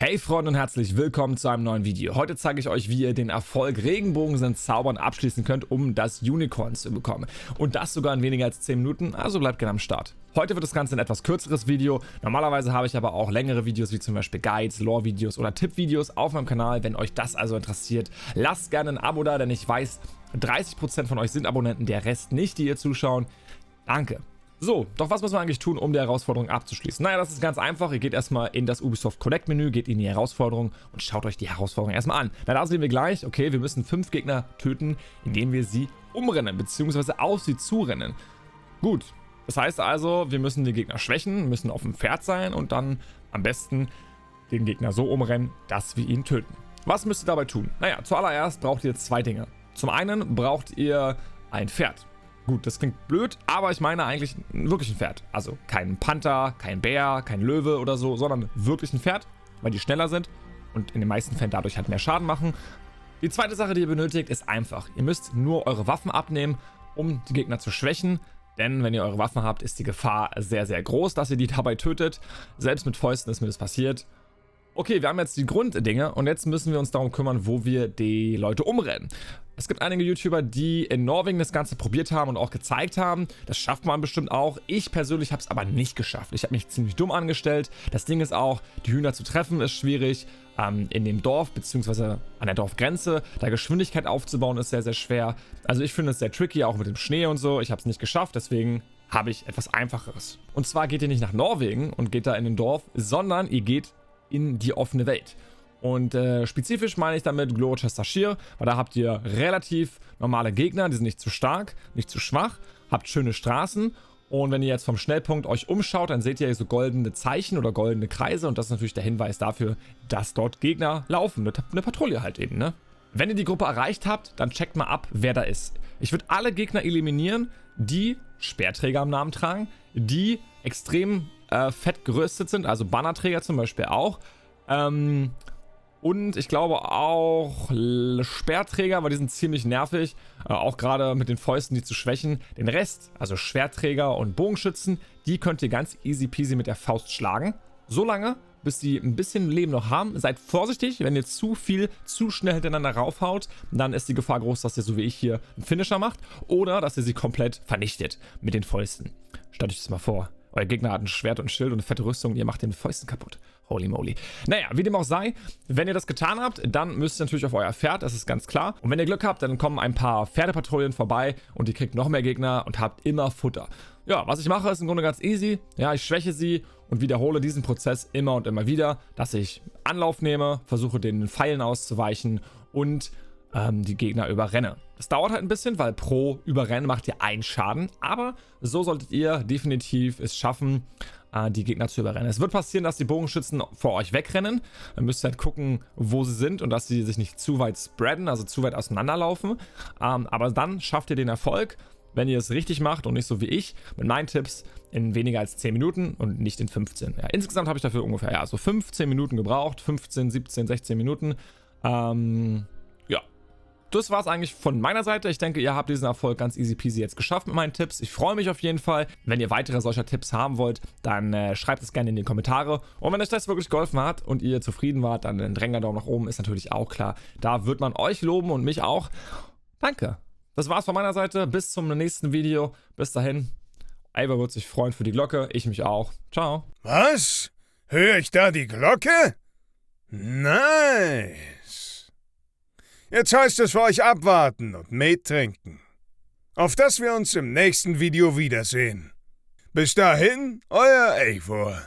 Hey Freunde und herzlich willkommen zu einem neuen Video. Heute zeige ich euch, wie ihr den Erfolg Regenbogen sind Zaubern abschließen könnt, um das Unicorn zu bekommen. Und das sogar in weniger als 10 Minuten, also bleibt gerne am Start. Heute wird das Ganze ein etwas kürzeres Video. Normalerweise habe ich aber auch längere Videos, wie zum Beispiel Guides, Lore-Videos oder Tipp-Videos auf meinem Kanal. Wenn euch das also interessiert, lasst gerne ein Abo da, denn ich weiß, 30% von euch sind Abonnenten, der Rest nicht, die ihr zuschauen. Danke. So, doch was muss man eigentlich tun, um die Herausforderung abzuschließen? Naja, das ist ganz einfach. Ihr geht erstmal in das Ubisoft Connect Menü, geht in die Herausforderung und schaut euch die Herausforderung erstmal an. Na, da sehen wir gleich, okay, wir müssen 5 Gegner töten, indem wir sie umrennen, beziehungsweise auf sie zurennen. Gut, das heißt also, wir müssen die Gegner schwächen, müssen auf dem Pferd sein und dann am besten den Gegner so umrennen, dass wir ihn töten. Was müsst ihr dabei tun? Naja, zuallererst braucht ihr 2 Dinge. Zum einen braucht ihr ein Pferd. Gut, das klingt blöd, aber ich meine eigentlich wirklich ein Pferd. Also kein Panther, kein Bär, kein Löwe oder so, sondern wirklich ein Pferd, weil die schneller sind und in den meisten Fällen dadurch halt mehr Schaden machen. Die zweite Sache, die ihr benötigt, ist einfach. Ihr müsst nur eure Waffen abnehmen, um die Gegner zu schwächen. Denn wenn ihr eure Waffen habt, ist die Gefahr sehr, sehr groß, dass ihr die dabei tötet. Selbst mit Fäusten ist mir das passiert. Okay, wir haben jetzt die Grunddinge und jetzt müssen wir uns darum kümmern, wo wir die Leute umrennen. Es gibt einige YouTuber, die in Norwegen das Ganze probiert haben und auch gezeigt haben. Das schafft man bestimmt auch. Ich persönlich habe es aber nicht geschafft. Ich habe mich ziemlich dumm angestellt. Das Ding ist auch, die Hühner zu treffen ist schwierig. In dem Dorf bzw. an der Dorfgrenze, da Geschwindigkeit aufzubauen ist sehr, sehr schwer. Also ich finde es sehr tricky, auch mit dem Schnee und so. Ich habe es nicht geschafft, deswegen habe ich etwas Einfacheres. Und zwar geht ihr nicht nach Norwegen und geht da in ein Dorf, sondern ihr geht in die offene Welt. Und spezifisch meine ich damit Gloucestershire, weil da habt ihr relativ normale Gegner, die sind nicht zu stark, nicht zu schwach, habt schöne Straßen und wenn ihr jetzt vom Schnellpunkt euch umschaut, dann seht ihr so goldene Zeichen oder goldene Kreise und das ist natürlich der Hinweis dafür, dass dort Gegner laufen, eine Patrouille halt eben, ne? Wenn ihr die Gruppe erreicht habt, dann checkt mal ab, wer da ist. Ich würde alle Gegner eliminieren, die Speerträger am Namen tragen, die extrem fett gerüstet sind, also Bannerträger zum Beispiel auch. Und ich glaube auch Speerträger, weil die sind ziemlich nervig, auch gerade mit den Fäusten die zu schwächen. Den Rest, also Schwertträger und Bogenschützen, die könnt ihr ganz easy peasy mit der Faust schlagen. So lange, bis sie ein bisschen Leben noch haben. Seid vorsichtig, wenn ihr zu schnell hintereinander raufhaut, dann ist die Gefahr groß, dass ihr so wie ich hier einen Finisher macht oder dass ihr sie komplett vernichtet mit den Fäusten. Stellt euch das mal vor. Euer Gegner hat ein Schwert und ein Schild und eine fette Rüstung und ihr macht den Fäusten kaputt. Holy moly. Naja, wie dem auch sei, wenn ihr das getan habt, dann müsst ihr natürlich auf euer Pferd, das ist ganz klar. Und wenn ihr Glück habt, dann kommen ein paar Pferdepatrouillen vorbei und ihr kriegt noch mehr Gegner und habt immer Futter. Ja, was ich mache, ist im Grunde ganz easy. Ja, ich schwäche sie und wiederhole diesen Prozess immer und immer wieder, dass ich Anlauf nehme, versuche den Pfeilen auszuweichen und die Gegner überrenne. Das dauert halt ein bisschen, weil pro Überrennen macht ihr einen Schaden, aber so solltet ihr definitiv es schaffen, die Gegner zu überrennen. Es wird passieren, dass die Bogenschützen vor euch wegrennen. Dann müsst ihr halt gucken, wo sie sind und dass sie sich nicht zu weit spreaden, also zu weit auseinanderlaufen. Aber dann schafft ihr den Erfolg, wenn ihr es richtig macht und nicht so wie ich, mit meinen Tipps in weniger als 10 Minuten und nicht in 15. Ja, insgesamt habe ich dafür ungefähr ja, so 15 Minuten gebraucht, 15, 17, 16 Minuten. Ja. Das war es eigentlich von meiner Seite. Ich denke, ihr habt diesen Erfolg ganz easy peasy jetzt geschafft mit meinen Tipps. Ich freue mich auf jeden Fall. Wenn ihr weitere solcher Tipps haben wollt, dann schreibt es gerne in die Kommentare. Und wenn euch das wirklich geholfen hat und ihr zufrieden wart, dann ein drängender Daumen nach oben ist natürlich auch klar. Da wird man euch loben und mich auch. Danke. Das war's von meiner Seite. Bis zum nächsten Video. Bis dahin. Ava wird sich freuen für die Glocke. Ich mich auch. Ciao. Was? Höre ich da die Glocke? Nice. Jetzt heißt es für euch abwarten und Met trinken. Auf dass wir uns im nächsten Video wiedersehen. Bis dahin, euer Eivor.